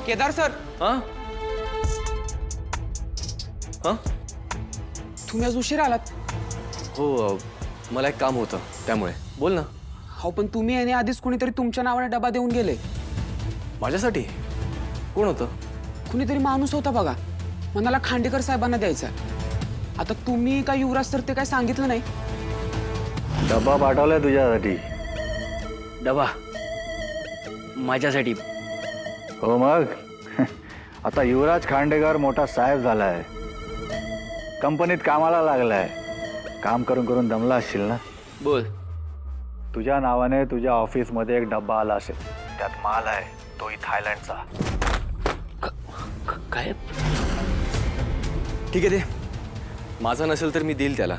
Kedar sir. हां हां तुम्ही आज उशीर आलात. हो मला एक काम होतं त्यामुळे. बोल ना. हो पण तुम्ही आणि आधीच कुणीतरी तुमच्या नावाने डबा देऊन गेले. माझ्यासाठी कोण होतं? कुणीतरी माणूस होता बघा, मनाला खांडेकर साहेबांना द्यायचा. आता तुम्ही काय युवराज सर ते काय सांगितलं नाही. डब्बा पाठवलाय तुझ्यासाठी. डबा माझ्यासाठी? हो मग आता युवराज खांडेकर मोठा साहेब झालाय, कंपनीत कामाला लागलाय. काम करून करून दमला असशील ना. बोल. तुझ्या नावाने तुझ्या ऑफिसमध्ये एक डब्बा आला असेल, त्यात माल आहे, तोही थायलंडचा. काय? ठीक आहे ते माझा नसेल तर मी देईल त्याला.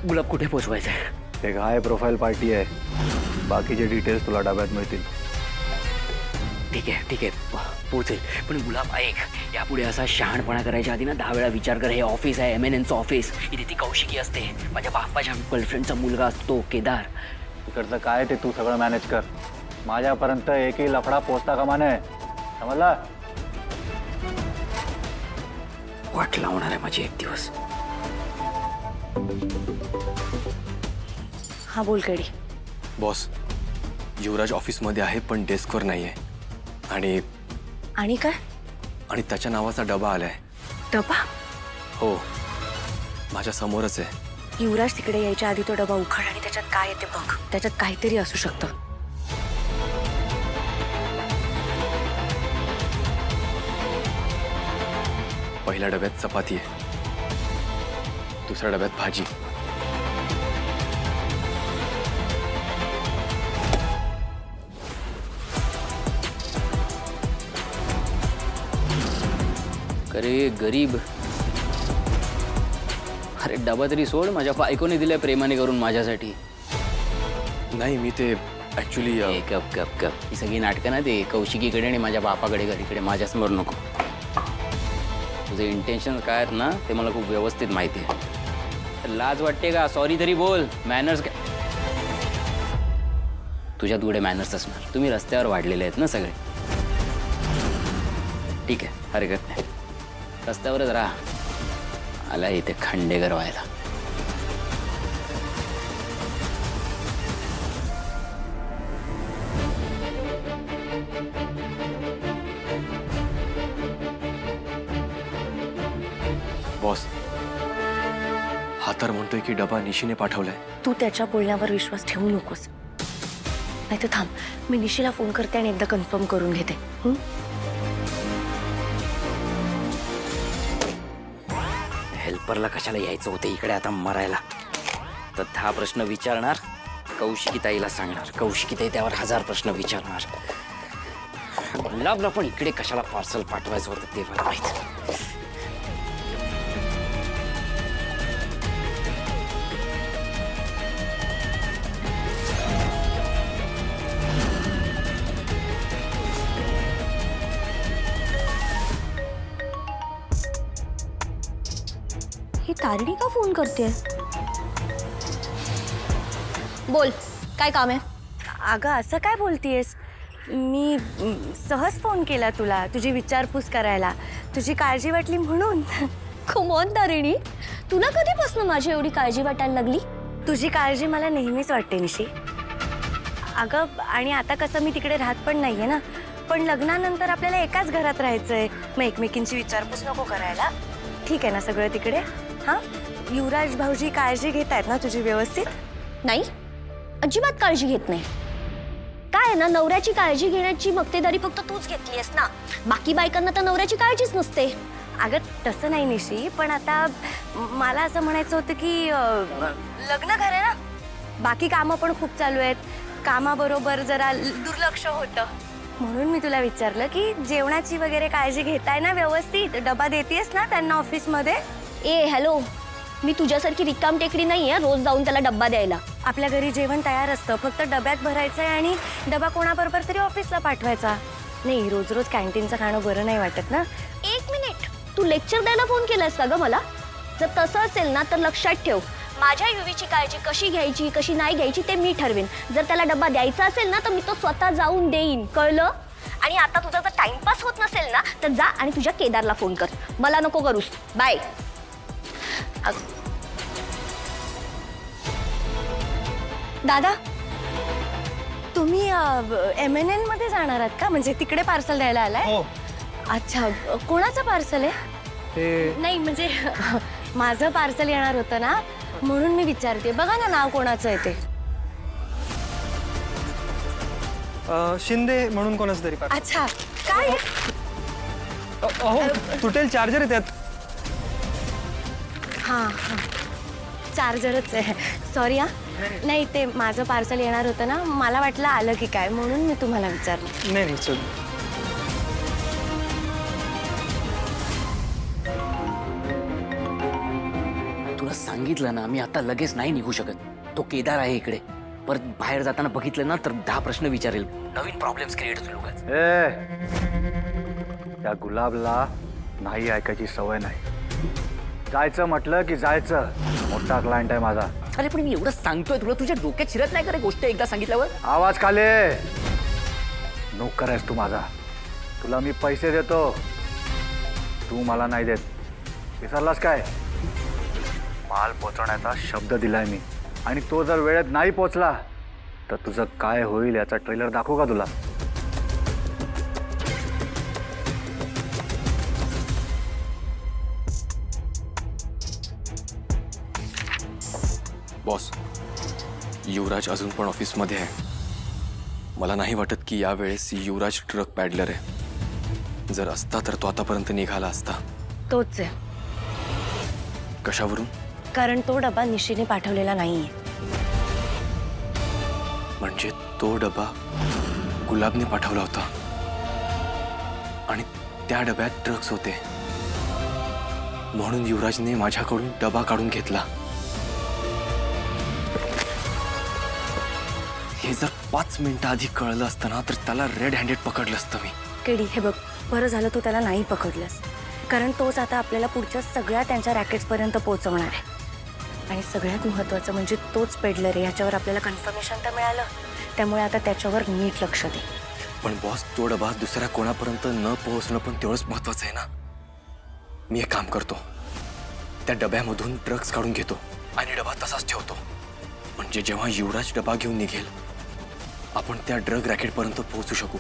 गुलाब कुठे पोचवायचं आहे? एक हाय प्रोफाईल पार्टी आहे, बाकीचे डिटेल्स तुला डब्यात मिळतील. ठीक आहे पोचेल. पण गुलाब ऐक, यापुढे असा शहाणपणा करायच्या आधी ना 10 वेळा विचार कर. हे ऑफिस आहे MNNचं ऑफिस. इथे ती कौशिकी असते, माझ्या बाप्पाच्या गर्लफ्रेंडचा मुलगा असतो केदार. तिकडचं काय ते तू सगळं मॅनेज कर. माझ्यापर्यंत एकही लफडा पोचता कामा नये, समजला? वाट लावणार आहे माझी एक दिवस. हा बोल केडी. बॉस, युवराज ऑफिसमध्ये आहे पण डेस्कवर नाही आहे. आणि काय? आणि त्याच्या नावाचा डबा आलाय. डबा? हो, माझ्या समोरच आहे. युवराज तिकडे यायच्या आधी तो डबा उघड आणि त्याच्यात काय येते बघ. त्याच्यात काहीतरी असू शकतं. पहिल्या डब्यात चपाती आहे, दुसऱ्या डब्यात भाजी. अरे गरीब. अरे डबा तरी सोड, माझ्या बायकोने दिलाय प्रेमाने करून माझ्यासाठी. नाही मी ते ॲक्च्युली कप कप कप ही सगळी नाटकं ना ते कौशिकीकडे आणि माझ्या बापाकडे घरीकडे माझ्यासमोर नको. तुझे इंटेन्शन काय आहेत ना ते मला खूप व्यवस्थित माहिती आहे. लाज वाटते का? सॉरी तरी बोल. मॅनर्स काय? तुझ्यात गुडे मॅनर्स असणार. तुम्ही रस्त्यावर वाढलेले आहेत ना सगळे. ठीक आहे, हरकत नाही. रस्त्यावरच राहा. आला इथे खांडेकर व्हायला. बॉस, हा तर म्हणतोय की डबा निशीने पाठवलाय. तू त्याच्या बोलण्यावर विश्वास ठेवू नकोस. नाही तर थांब, मी निशीला फोन करते आणि एकदा कन्फर्म करून घेते. हेल्परला कशाला यायचं होतं इकडे आता मरायला? तर 10 प्रश्न विचारणार, कौशिकी ताईला सांगणार, कौशिकी ताई त्यावर 1000 प्रश्न विचारणार. गुलाबला पण इकडे कशाला पार्सल पाठवायचं होतं ते मला माहित. ही तारिणी का फोन करते? बोल, काय काम आहे? अगं असं काय बोलतीयस? मी सहज फोन केला तुला, तुझी विचारपूस करायला. तुझी काळजी वाटली म्हणून. कम ऑन तारिणी, तुला कधीपासून माझी एवढी काळजी वाटायला लागली? तुझी काळजी मला नेहमीच वाटते निशी. अगं आणि आता कसं मी तिकडे राहत पण नाहीये ना, पण लग्नानंतर आपल्याला एकाच घरात राहायचंय. मग एकमेकींची विचारपूस नको करायला. ठीक आहे ना सगळं तिकडे? हां, युवराज भाऊजी काळजी घेत आहेत ना तुझी व्यवस्थित? नाही, अजिबात काळजी घेत नाही. काय आहे ना, नवऱ्याची काळजी घेण्याची मक्तेदारी फक्त तूच घेतलीयस ना. बाकी बायकांना तर नवऱ्याची काळजीच नसते. अगं तसं नाही निशी, पण आता मला असं म्हणायचं होतं की लग्न घर आहे ना, बाकी कामं पण खूप चालू आहेत. कामाबरोबर जरा दुर्लक्ष होतं. म्हणून मी तुला विचारलं की जेवणाची वगैरे काळजी घेताय ना व्यवस्थित? डबा देतेस ना त्यांना ऑफिसमध्ये? ए हॅलो, मी तुझ्यासारखी रिकाम टेकडी नाही आहे रोज जाऊन त्याला डब्बा द्यायला. आपल्या घरी जेवण तयार असतं, फक्त डब्यात भरायचंय आणि डबा कोणाबरोबर तरी ऑफिसला पाठवायचा. नाही, रोज रोज कॅन्टीनचं खाणं बरं नाही वाटत ना. एक मिनिट, तू लेक्चर द्यायला फोन केलास का ग मला? जर तसं असेल ना तर लक्षात ठेव, माझ्या युवीची काळजी कशी घ्यायची कशी नाही घ्यायची ते मी ठरवेन. जर त्याला डब्बा द्यायचा असेल ना तर मी तो स्वतः जाऊन देईन, कळलं? आणि आता तुझा जर टाइमपास होत नसेल ना तर जा आणि तुझ्या केदारला फोन कर, मला नको करूस. बाय. दादा, तुम्ही MNN मध्ये जाणार आहात का? म्हणजे तिकडे पार्सल द्यायला आलाय? हो. अच्छा, कोणाचं पार्सल आहे? ते नाही म्हणजे माझं पार्सल येणार होतं ना, म्हणून मी विचारते. बघा ना नाव कोणाचं आहे ते. शिंदे म्हणून कोणाचं तरी पाठव. अच्छा, काय आहे? अहो तुटेल चार्जर आहे त्यात. हां हां, चार्जरच आहे. सॉरी हां. नाही, ते माझं पार्सल येणार होतं ना, मला वाटलं आलं की काय, म्हणून मी तुम्हाला विचारलं. नाही चल. तुला सांगितलं ना, मी आता लगेच नाही निघू शकत. तो केदार आहे इकडे. परत बाहेर जाताना बघितलं ना तर 10 प्रश्न विचारेल. नवीन प्रॉब्लेम्स क्रिएट होतील उगाच. त्या गुलाबला नाही ऐकायची सवय नाही. जायचं म्हटलं की जायचं. मोठा क्लायंट आहे माझा. अरे पण मी एवढं सांगतोय तुला, तुझ्या डोक्यात शिरत नाही का रे गोष्ट एकदा सांगितल्यावर? आवाज खाले. नोकर आहेस तू माझा. तुला मी पैसे देतो, तू मला नाही देत. विसरलास काय? माल पोचवण्याचा शब्द दिलाय मी, आणि तो जर वेळेत नाही पोचला तर तुझं काय होईल याचा ट्रेलर दाखवू का तुला? बॉस, युवराज अजून पण ऑफिसमध्ये आहे. मला नाही वाटत की यावेळेस युवराज ट्रक पॅडलर आहे. जर असता तर तो आतापर्यंत निघाला असता. तोच आहे, कशावरून? कारण तो डबा निशीने पाठवलेला नाहीये. म्हणजे तो डबा गुलाबने पाठवला होता आणि त्या डब्यात ड्रग्ज होते, म्हणून युवराजने माझ्याकडून डबा काढून घेतला. हे जर 5 मिनिटं आधी कळलं असतं ना तर त्याला रेड हँडेड पकडलं असतं मी. केडी, हे बघ, बरं झालं तू त्याला नाही पकडलंस, कारण तोच आता आपल्याला पुढच्या सगळ्या त्यांच्या रॅकेट्सपर्यंत पोहोचवणार आहे. आणि सगळ्यात महत्त्वाचं म्हणजे तोच पेडलर आहे याच्यावर आपल्याला कन्फर्मेशन तर मिळालं. त्यामुळे आता त्याच्यावर नीट लक्ष दे. पण बॉस, तो डबा दुसऱ्या कोणापर्यंत न पोहोचणं पण तेवढंच महत्वाचं आहे ना. मी एक काम करतो, त्या डब्यामधून ड्रग्ज काढून घेतो आणि डबा तसाच ठेवतो. म्हणजे जेव्हा युवराज डबा घेऊन निघेल आपण त्या ड्रग रॅकेटपर्यंत पोहोचू शकू.